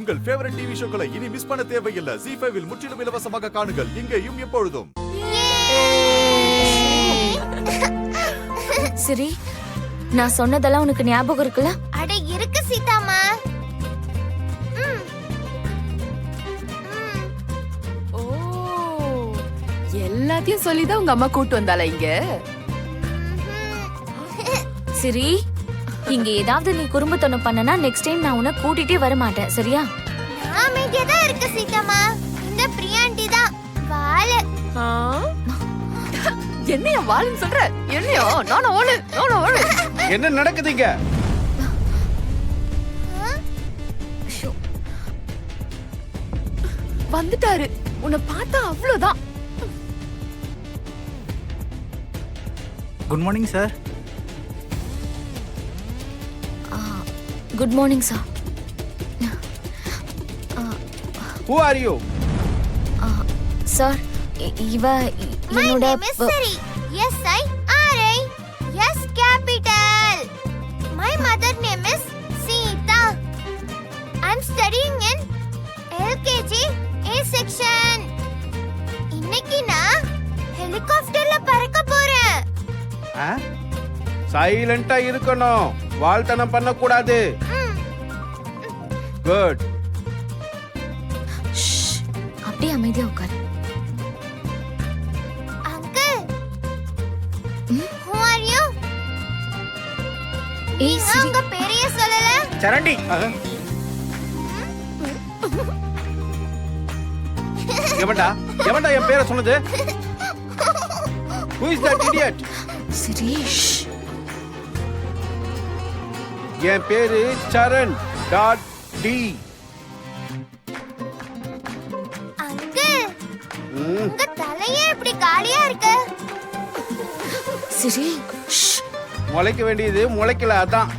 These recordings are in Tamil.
உங்கள் ஃபேவரட் டிவி ஷோக்களை இனி மிஸ் பண்ண தேவையில்லை. ZEE5 இல் முற்றிலும் இலவசமாக காணுங்கள். இங்கேயும் எப்பொழுதும். சரி, நான் சொன்னதெல்லாம் உனக்கு ஞாபகம் இருக்குல்ல? அட இருக்கு சீதாமா. ஓ, எல்லாத்தையும் சொல்லிதான் உங்க அம்மா கூட்டு வந்தாளா இங்க? சரி, இங்க ஏதாவது நீ குறும்புத்தனம் பண்ணனா நெக்ஸ்ட் டைம் நான் உன்னை கூட்டிட்டே வர மாட்டேன், சரியா? நான் அமைதியா தான் இருக்கு சீதாமா. இந்த பிரியாண்டி தான் வாளு. என்னையா வாளுன்னு சொல்ற? என்னையா நானா வாளு? என்ன நடக்குதுங்க? வந்துட்டாரு. உன்னை பார்த்தா அவ்வளவுதான். Good morning sir. Good morning sir. Who are you? Sir, இவ My என்னோட name is Sari. S-I-R-I. Yes, capital. My mother name is Sita. I'm studying in LKG A section. இன்னைக்கு நான் ஹெலிகாப்டர்ல பறக்க போறேன். சைலண்டா இருக்கணும். வாழ்த்தனம் பண்ண கூடாது. குட். அப்படியே அமைதியா உட்காரு. Uncle. Who are you? ஏய் சரி, உங்க பேரையே சொல்லல. சரண்டி. எவன்டா என் பேரை சொன்னது? Who is that idiot? Sreesh. என் பேரு சரண் டாட் டி. Uncle. உங்க தலையே இப்படி காலியா இருக்கு. சிரேஷ். முளைக்க வேண்டியது முளைக்கல, அதான்.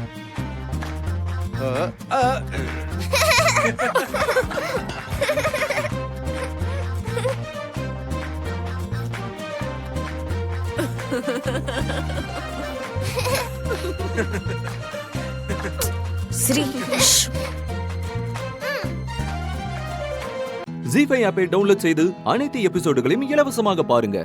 சிரேஷ். ZEE5 ஆப்பை டவுன்லோட் செய்து அனைத்து எபிசோடுகளையும் இலவசமாக பாருங்க.